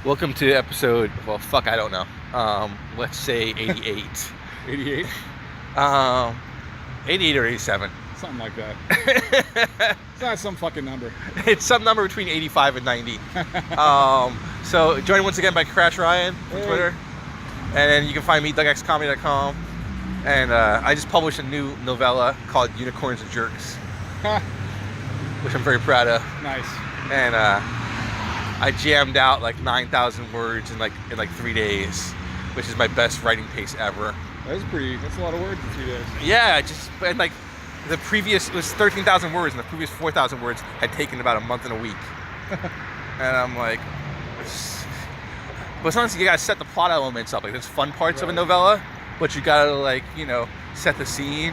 Welcome to episode, well, fuck, I don't know. Let's say 88. 88? 88 or 87. Something like that. It's not some fucking number. It's some number between 85 and 90. So joined once again by Crash Ryan on Hey. Twitter. And you can find me, dougxcomedy.com. And I just published a new novella called Unicorns and Jerks, which I'm very proud of. Nice. And I jammed out like 9,000 words in like 3 days, which is my best writing pace ever. That's a lot of words in 3 days. Yeah, and like the previous, it was 13,000 words, and the previous 4,000 words had taken about a month and a week. And I'm like, but sometimes you gotta set the plot elements up. Like there's fun parts of a novella, but you gotta like, set the scene.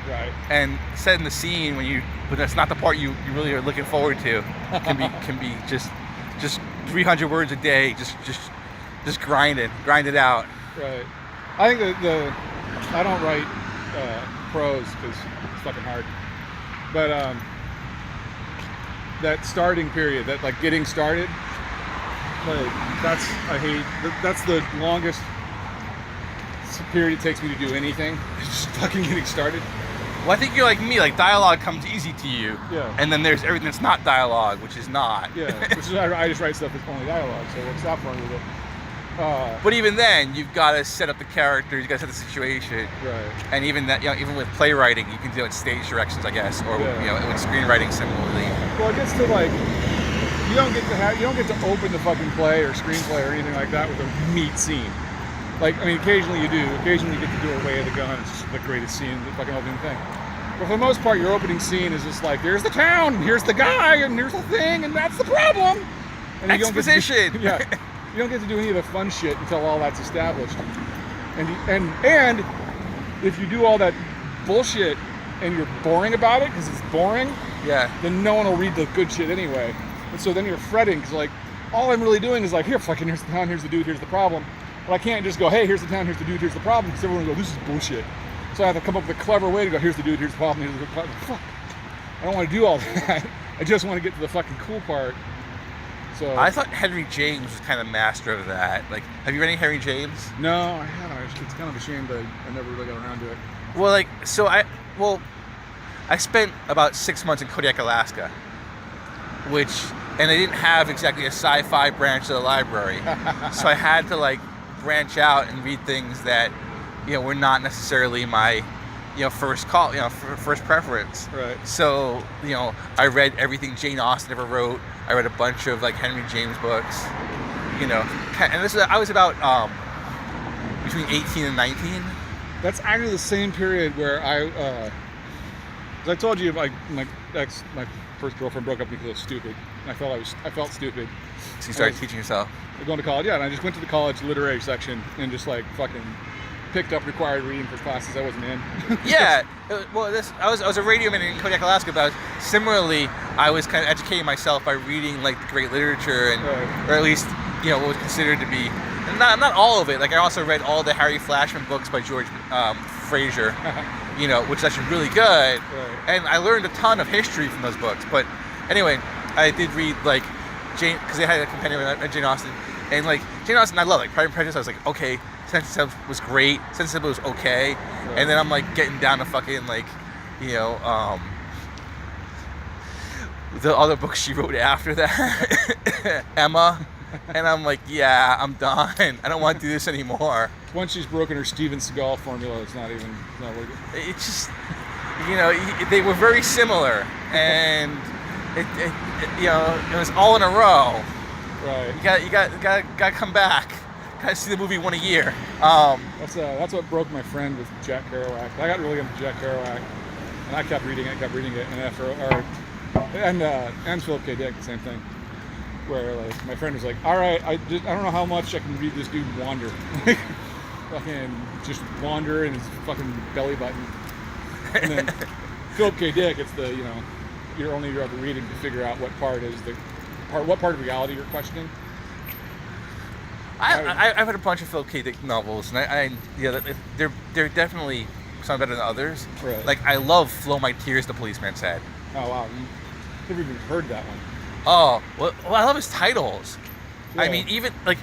Right. And setting the scene when that's not the part you really are looking forward to can be just 300 words a day, just grind it out. Right. I think I don't write prose because it's fucking hard. But that starting period, that like getting started, like that's the longest period it takes me to do anything. Just fucking getting started. Well, I think you're like me. Like dialogue comes easy to you. Yeah. And then there's everything that's not dialogue, which is not. Yeah. Which is I just write stuff that's only dialogue, so it works out for me. But even then, you've got to set up the characters, you got to set the situation. Right. And even that, even with playwriting, you can do it in stage directions, I guess, or with screenwriting similarly. Well, it gets to like you don't get to open the fucking play or screenplay or anything like that with a meat scene. Like, I mean, occasionally you do. Occasionally you get to do a way of the gun. It's just the greatest scene, the fucking opening thing. But for the most part, your opening scene is just like, here's the town, here's the guy, and here's the thing, and that's the problem. And Exposition. You don't get to do any of the fun shit until all that's established. And if you do all that bullshit and you're boring about it because it's boring, then no one will read the good shit anyway. And so then you're fretting because like all I'm really doing is like, here's the town, here's the dude, here's the problem. But I can't just go, hey, here's the town, here's the dude, here's the problem, because everyone will go, this is bullshit. So I have to come up with a clever way to go, here's the dude, here's the problem, here's the problem. Fuck. I don't want to do all that. I just want to get to the fucking cool part. So I thought Henry James was kind of master of that. Like, have you read any Henry James? No, I haven't. It's kind of a shame that I never really got around to it. Well, I spent about 6 months in Kodiak, Alaska, and they didn't have exactly a sci-fi branch of the library. So I had to like branch out and read things that, were not necessarily my, first call, first preference. Right. So, I read everything Jane Austen ever wrote. I read a bunch of like Henry James books, and I was about between 18 and 19. That's actually the same period where as I told you, my first girlfriend broke up because I was stupid. And I felt stupid. So you started teaching yourself. Going to college, and I just went to the college literary section and just like fucking picked up required reading for classes I wasn't in. Yeah, well, I was a radio man in Kodiak, Alaska, but similarly, I was kind of educating myself by reading like the great literature, or at least what was considered to be, not all of it. Like I also read all the Harry Flashman books by George Fraser, which is actually really good, and I learned a ton of history from those books. But anyway, I did read like Jane, because they had a compendium of Jane Austen, and like Jane Austen I love. Like Pride and Prejudice, I was like, okay. Sense and Sensibility was great. Sense and Sensibility was okay. Right. And then I'm like getting down to fucking like, the other books she wrote after that, Emma, and I'm like, yeah, I'm done. I don't want to do this anymore. Once she's broken her Steven Seagal formula, it's not working. It's just, they were very similar, and it was all in a row. Right. You got to come back. Gotta see the movie one a year. That's what broke my friend with Jack Kerouac. I got really into Jack Kerouac, and I kept reading it, and Philip K. Dick, the same thing. Where like my friend was like, all right, I don't know how much I can read this dude wander, fucking just wander in his fucking belly button. And then Philip K. Dick, it's the you're ever reading to figure out what part of reality you're questioning. I've read a bunch of Philip K. Dick novels, and they're definitely some better than others. Right. Like I love "Flow My Tears," the policeman said. Oh wow, never even heard that one. Oh well, I love his titles. Yeah. I mean, even like.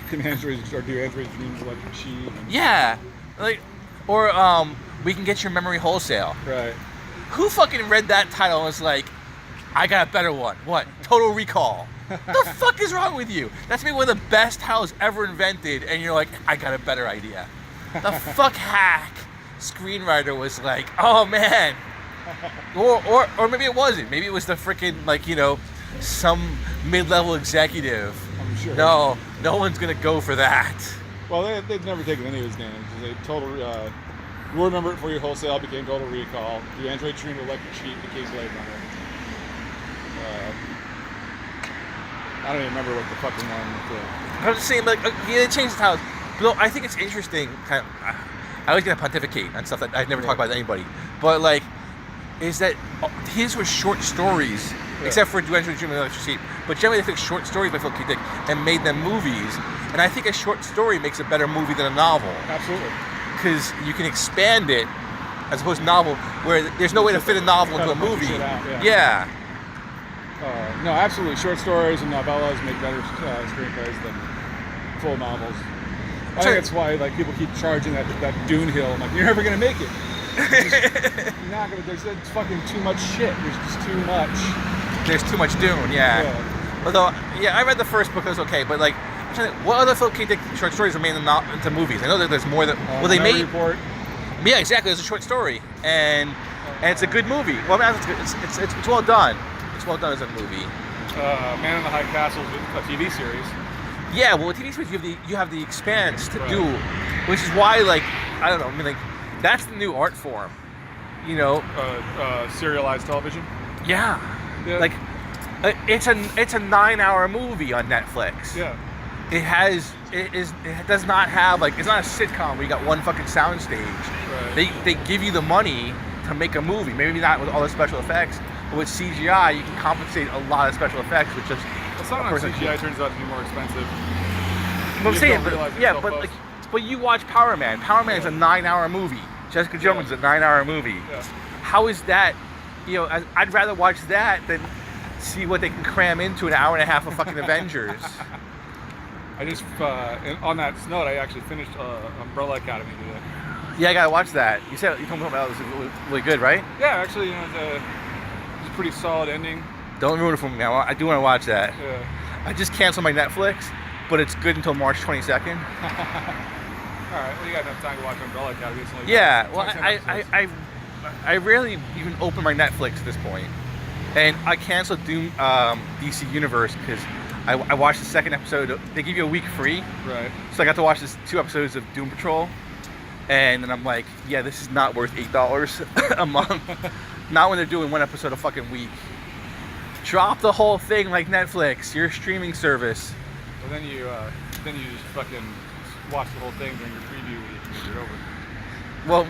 Can androids or do androids dream of electric sheep? Yeah, like, or we can get your memory wholesale. Right. Who fucking read that title and was like, I got a better one? What? Total Recall. The fuck is wrong with you? That's maybe one of the best titles ever invented, and you're like, I got a better idea. The fuck hack screenwriter was like, oh man. Or maybe it wasn't. Maybe it was the freaking, like, you know, some mid-level executive. I'm sure. No one's gonna go for that. Well, they've never taken any of his names. They we'll remember it for you. Wholesale became Total Recall. The Android Dream Electric Sheep became Blade Runner. I don't even remember what the fucking one. I'm just saying, like, they changed the titles. But I think it's interesting. Kind of, I always gonna pontificate on stuff that I've never talked about to anybody. But like, is that his were short stories, except for Android Dream Electric Sheep. But generally, they took short stories by Philip K. Dick and made them movies. And I think a short story makes a better movie than a novel. Absolutely. Because you can expand it, as opposed to novel, where there's no way to fit a novel into a movie. Yeah. No, absolutely. Short stories and novellas make better screenplays than full novels. I think that's why like people keep charging that Dune hill. I'm like, you're never gonna make it. You're not gonna. There's fucking too much shit. There's just too much. There's too much Dune. Yeah. Although, yeah, I read the first book. It was okay, but like, what other Philip K. Dick short stories are made into movies? I know that there's more that. Well, they made. Report. Yeah, exactly. It's a short story, and it's a good movie. Well, I mean, it's well done. It's well done as a movie. Man in the High Castle is a TV series. Yeah, well, with TV series you have the expanse to do, which is why, like, I don't know. I mean, like, that's the new art form. You know. Serialized television. Yeah. Like, it's a 9-hour movie on Netflix. Yeah. It does not have, like, it's not a sitcom where you got one fucking soundstage. Right. They give you the money to make a movie. Maybe not with all the special effects, but with CGI you can compensate a lot of special effects, which is. Sometimes CGI turns out to be more expensive. I'm saying, but you watch Power Man. Power Man is a 9-hour movie. Jessica Jones is a 9-hour movie. Yeah. How is that? You know, I'd rather watch that than see what they can cram into an hour and a half of fucking Avengers. I just, on that note, I actually finished Umbrella Academy today. Yeah, I gotta watch that. You told me about it was really good, right? Yeah, actually, you know, it's a pretty solid ending. Don't ruin it for me now. I do want to watch that. Yeah. I just canceled my Netflix, but it's good until March 22nd. All right. Well, you got enough time to watch Umbrella Academy. Yeah. Well, I rarely even open my Netflix at this point, and I canceled Doom DC Universe because I watched the second episode. They give you a week free. Right. So I got to watch 2 episodes of Doom Patrol, and then I'm like, yeah, this is not worth $8 a month. Not when they're doing 1 episode a fucking week. Drop the whole thing like Netflix, your streaming service. Well, then you just fucking watch the whole thing during your preview week and get it over. Well,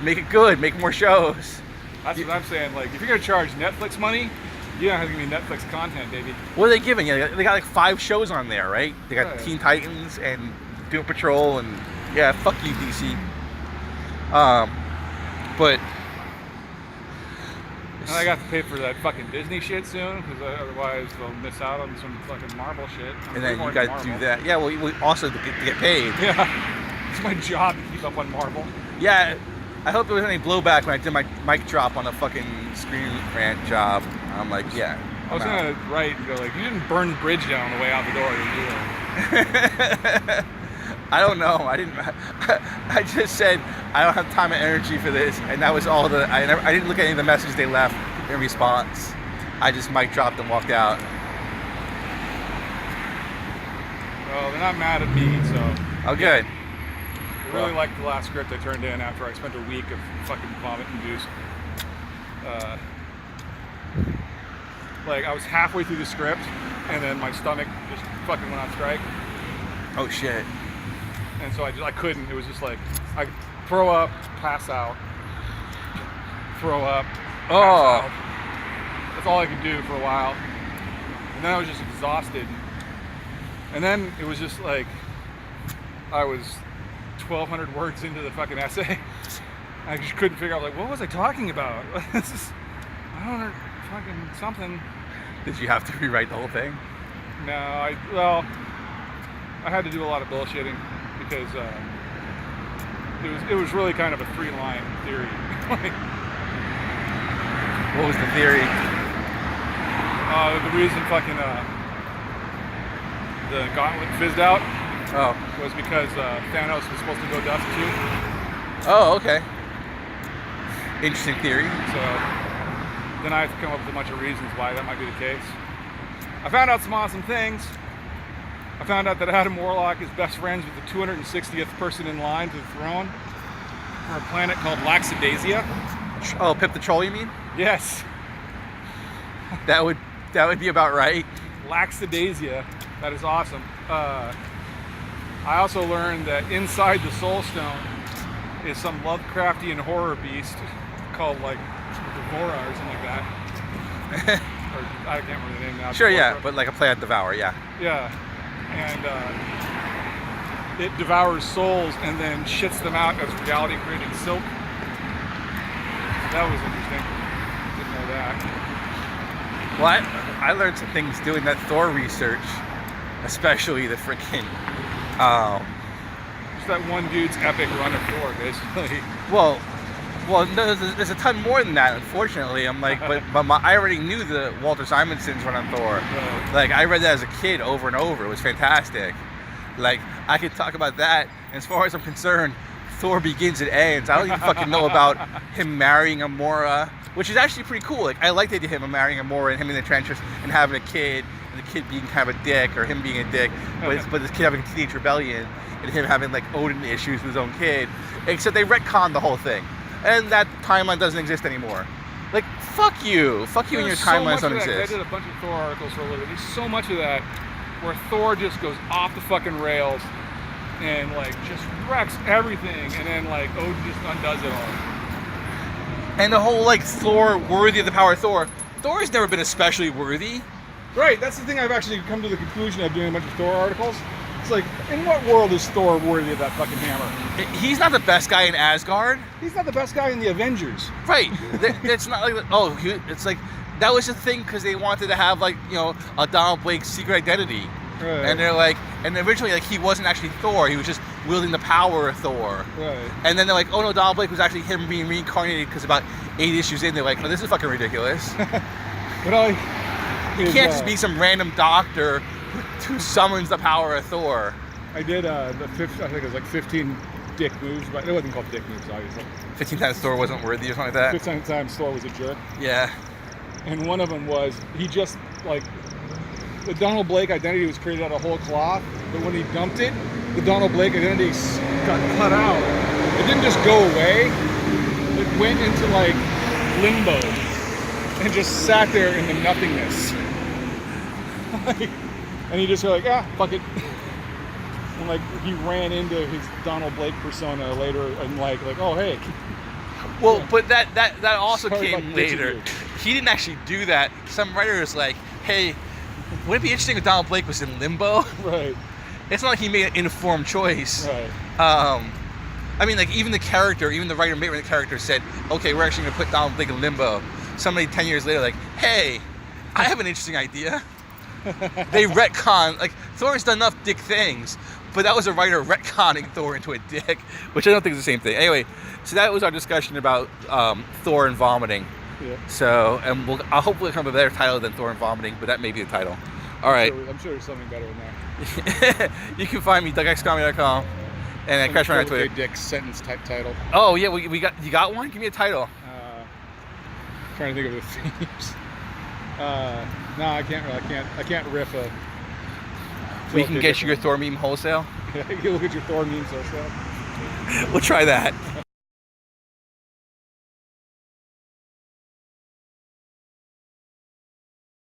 make it good, make more shows. That's what I'm saying. Like, if you're gonna charge Netflix money, you don't have to give me Netflix content, baby. What are they giving you? They got like 5 shows on there, right? They got Teen Titans and Doom Patrol and yeah, fuck you, DC. But. And I got to pay for that fucking Disney shit soon, because otherwise they'll miss out on some fucking Marvel shit. And then you got to do that. Yeah, well, also to get paid. Yeah, it's my job to keep up on Marvel. Yeah, I hope there was any blowback when I did my mic drop on a fucking Screen Rant job. I'm like, yeah. I was gonna write and go like, you didn't burn the bridge down on the way out the door, did you? I don't know. I didn't. I just said I don't have time and energy for this, and that was all the. I didn't look at any of the messages they left in response. I just mic dropped and walked out. Well, they're not mad at me, so. Oh, good. I really liked the last script I turned in after I spent a week of fucking vomit-induced. Like I was halfway through the script, and then my stomach just fucking went on strike. Oh shit. And so I couldn't. It was just like I throw up, pass out, throw up. Pass out. That's all I could do for a while. And then I was just exhausted. And then it was just like I was 1,200 words into the fucking essay. I just couldn't figure out like what was I talking about? This is, I don't know, fucking something. Did you have to rewrite the whole thing? No, well, I had to do a lot of bullshitting because it was really kind of a 3-line theory. What was the theory? The reason fucking the gauntlet fizzed out was because Thanos was supposed to go dust too. Oh, okay. Interesting theory. So then I have to come up with a bunch of reasons why that might be the case. I found out some awesome things. I found out that Adam Warlock is best friends with the 260th person in line to the throne for a planet called Laxadasia. Oh, Pip the Troll, you mean? Yes. That would be about right. Laxadasia. That is awesome. I also learned that inside the Soul Stone is some Lovecraftian horror beast called like Devora or something like that. Or I can't remember the name now. Sure, yeah, but like a Planet Devourer, yeah. Yeah. And it devours souls and then shits them out as reality-creating silk. That was interesting. Didn't know that. Well, I learned some things doing that Thor research, especially the freaking. Just that one dude's epic run of Thor, basically. Well, no, there's a ton more than that. Unfortunately, I'm like, but I already knew the Walter Simonson's run on Thor. Right. Like I read that as a kid over and over. It was fantastic. Like I could talk about that. And as far as I'm concerned, Thor begins and ends. I don't even fucking know about him marrying Amora, which is actually pretty cool. Like I like the idea of him marrying Amora and him in the trenches and having a kid, and the kid being kind of a dick or him being a dick, but this kid having a teenage rebellion and him having like Odin issues with his own kid. Except they retconned the whole thing, and that timeline doesn't exist anymore. Like fuck you and your timelines don't exist. I did a bunch of Thor articles for a living. There's so much of that where Thor just goes off the fucking rails and like just wrecks everything, and then like Odin just undoes it all. And the whole like Thor worthy of the power of Thor. Thor's never been especially worthy. Right, that's the thing I've actually come to the conclusion of doing a bunch of Thor articles. It's like, in what world is Thor worthy of that fucking hammer? He's not the best guy in Asgard. He's not the best guy in the Avengers. Right. It's not like, it's like, that was the thing because they wanted to have like, you know, a Donald Blake secret identity. Right. And they're like, and originally like he wasn't actually Thor, he was just wielding the power of Thor. Right. And then they're like, oh no, Donald Blake was actually him being reincarnated because about 8 issues in, they're like, oh, this is fucking ridiculous. But he can't just be some random doctor who summons the power of Thor. I did I think it was like 15 dick moves, but it wasn't called dick moves, obviously. 15 times Thor wasn't worthy or something like that? 15 times Thor was a jerk. Yeah. And one of them was, he just, like, the Donald Blake identity was created out of whole cloth, but when he dumped it, the Donald Blake identity got cut out. It didn't just go away, it went into, like, limbo, and just sat there in the nothingness. And he just was like, fuck it. And like he ran into his Donald Blake persona later and like oh hey. Well, but that also Sorry came later. He didn't actually do that. Some writer was like, hey, wouldn't it be interesting if Donald Blake was in limbo? Right. It's not like he made an informed choice. Right. I mean, like even the writer making the character said, okay, we're actually gonna put Donald Blake in limbo. Somebody 10 years later, like, hey, I have an interesting idea. They retcon, like Thor's done enough dick things, but that was a writer retconning Thor into a dick, which I don't think is the same thing. Anyway, so that was our discussion about Thor and vomiting. Yeah. So, and I'll hopefully come up with a better title than Thor and vomiting, but that may be the title. All right. I'm sure there's something better than that. You can find me DougXComedy.com and at Crash on Twitter. Dick sentence type title. Oh yeah, you got one? Give me a title. Trying to think of the themes. No, I can't riff a. We can get you your Thor meme wholesale. You look at your Thor memes wholesale. We'll try that.